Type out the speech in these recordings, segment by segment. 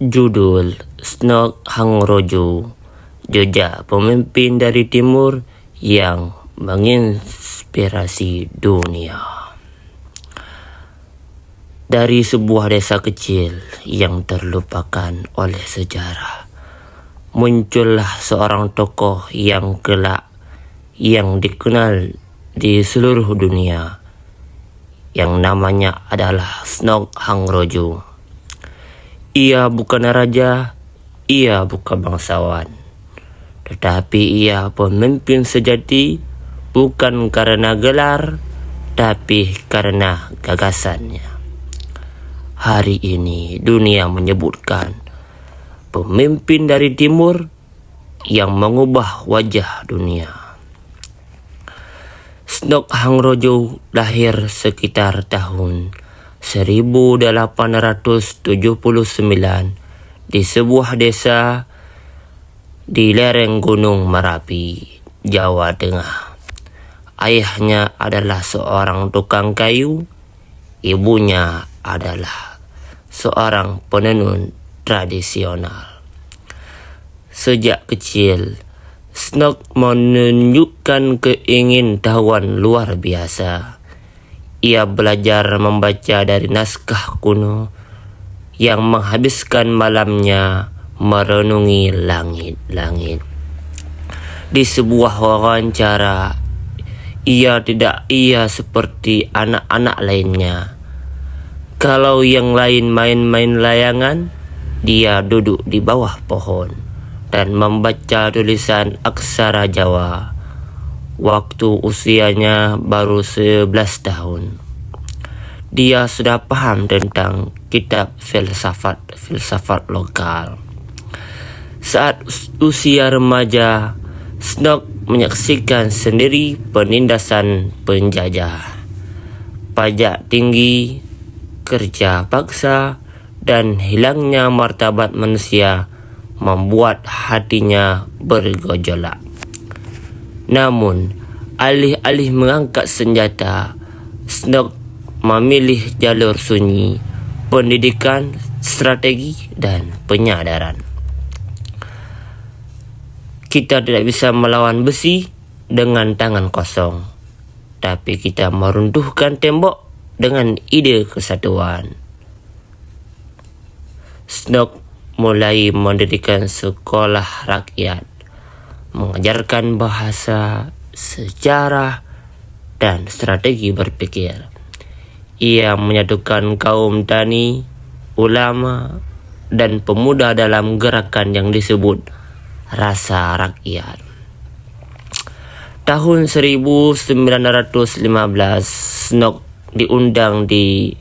Judul Snok Hangrojo, jejak pemimpin dari timur yang menginspirasi dunia. Dari sebuah desa kecil yang terlupakan oleh sejarah, muncullah seorang tokoh yang kelak yang dikenal di seluruh dunia, yang namanya adalah Snok Hangrojo. Ia bukan raja, ia bukan bangsawan, tetapi ia pemimpin sejati, bukan karena gelar, tapi karena gagasannya. Hari ini dunia menyebutkan pemimpin dari timur yang mengubah wajah dunia. Snok Hangrojo lahir sekitar tahun 1879 di sebuah desa di lereng Gunung Merapi, Jawa Tengah. Ayahnya adalah seorang tukang kayu, ibunya adalah seorang penenun tradisional. Sejak kecil, Snok menunjukkan keingintahuan luar biasa. Ia belajar membaca dari naskah kuno yang menghabiskan malamnya merenungi langit-langit. Di sebuah wawancara, ia seperti anak-anak lainnya. Kalau yang lain main-main layangan, dia duduk di bawah pohon dan membaca tulisan aksara Jawa. Waktu usianya baru 11 tahun. Dia sudah paham tentang kitab filsafat lokal. Saat usia remaja, Snok menyaksikan sendiri penindasan penjajah, pajak tinggi, kerja paksa, dan hilangnya martabat manusia membuat hatinya bergejolak. Namun, alih-alih mengangkat senjata, Snok memilih jalur sunyi, pendidikan, strategi, dan penyadaran. Kita tidak bisa melawan besi dengan tangan kosong, tapi kita meruntuhkan tembok dengan ide kesatuan. Snok mulai mendirikan sekolah rakyat, mengajarkan bahasa, sejarah, dan strategi berpikir. Ia menyatukan kaum tani, ulama, dan pemuda dalam gerakan yang disebut Rasa Rakyat. Tahun 1915, Snok diundang di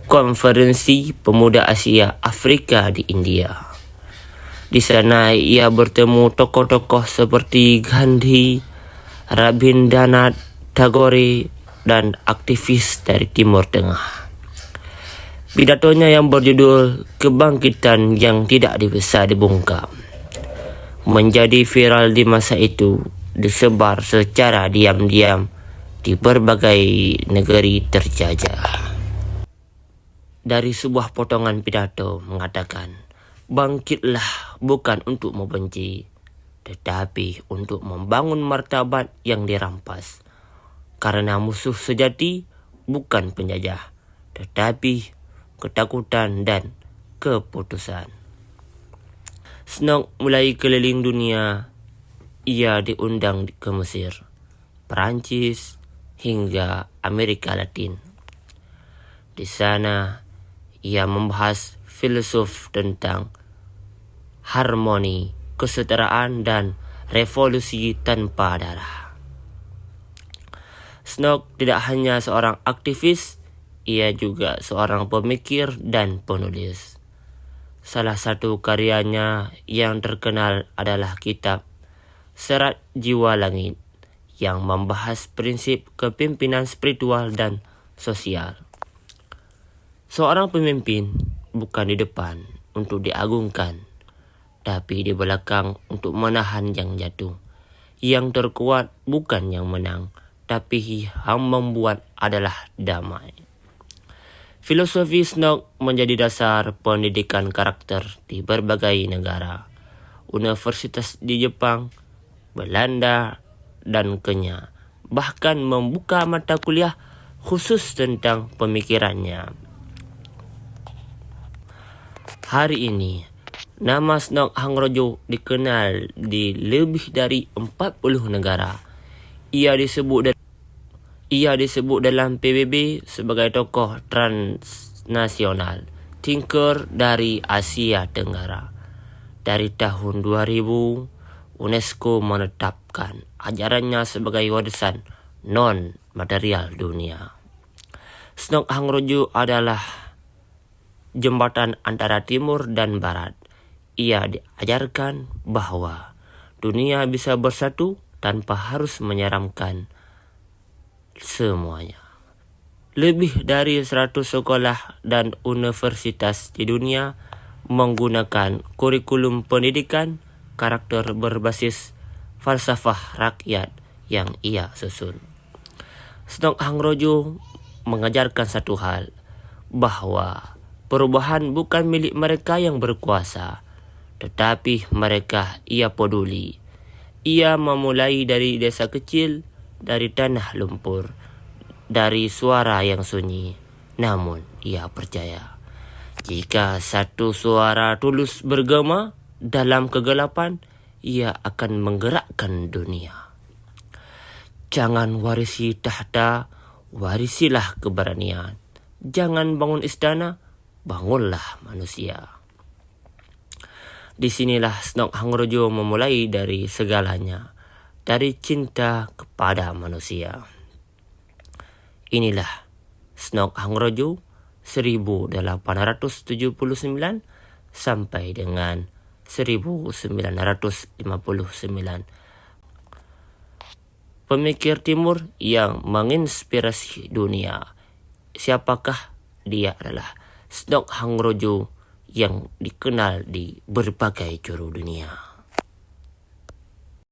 Konferensi Pemuda Asia Afrika di India. Di sana ia bertemu tokoh-tokoh seperti Gandhi, Rabindranath Tagore, dan aktivis dari Timur Tengah. Pidatonya yang berjudul Kebangkitan yang Tidak Bisa Dibungkam menjadi viral di masa itu, disebar secara diam-diam di berbagai negeri terjajah. Dari sebuah potongan pidato mengatakan, "Bangkitlah bukan untuk membenci, tetapi untuk membangun martabat yang dirampas. Karena musuh sejati bukan penjajah, tetapi ketakutan dan keputusan." Snok mulai keliling dunia. Ia diundang ke Mesir, Perancis, hingga Amerika Latin. Di sana, ia membahas filsuf tentang harmoni, kesetaraan, dan revolusi tanpa darah. Snok tidak hanya seorang aktivis, ia juga seorang pemikir dan penulis. Salah satu karyanya yang terkenal adalah kitab Serat Jiwa Langit, yang membahas prinsip kepemimpinan spiritual dan sosial. Seorang pemimpin bukan di depan untuk diagungkan, tapi di belakang untuk menahan yang jatuh. Yang terkuat bukan yang menang, tapi yang membuat adalah damai. Filosofi Snok menjadi dasar pendidikan karakter di berbagai negara. Universitas di Jepang, Belanda, dan Kenya bahkan membuka mata kuliah khusus tentang pemikirannya. Hari ini, nama Snok Hangrojo dikenal di lebih dari 40 negara. Ia disebut dalam PBB sebagai tokoh transnasional, thinker dari Asia Tenggara. Dari tahun 2000, UNESCO menetapkan ajarannya sebagai warisan non-material dunia. Snok Hangrojo adalah jembatan antara timur dan barat. Ia diajarkan bahwa dunia bisa bersatu tanpa harus menyeramkan semuanya. Lebih dari 100 sekolah dan universitas di dunia menggunakan kurikulum pendidikan karakter berbasis falsafah rakyat yang ia susun. Snok Hangrojo mengajarkan satu hal, bahwa perubahan bukan milik mereka yang berkuasa, tetapi mereka ia peduli. Ia memulai dari desa kecil, dari tanah lumpur, dari suara yang sunyi. Namun ia percaya, jika satu suara tulus bergema dalam kegelapan, ia akan menggerakkan dunia. Jangan warisi tahta, warisilah keberanian. Jangan bangun istana, bangunlah manusia. Disinilah Snok Hangrojo memulai dari segalanya, dari cinta kepada manusia. Inilah Snok Hangrojo 1879 sampai dengan 1959. Pemikir timur yang menginspirasi dunia. Siapakah dia? Adalah Snok Hangrojo yang dikenal di berbagai juru dunia.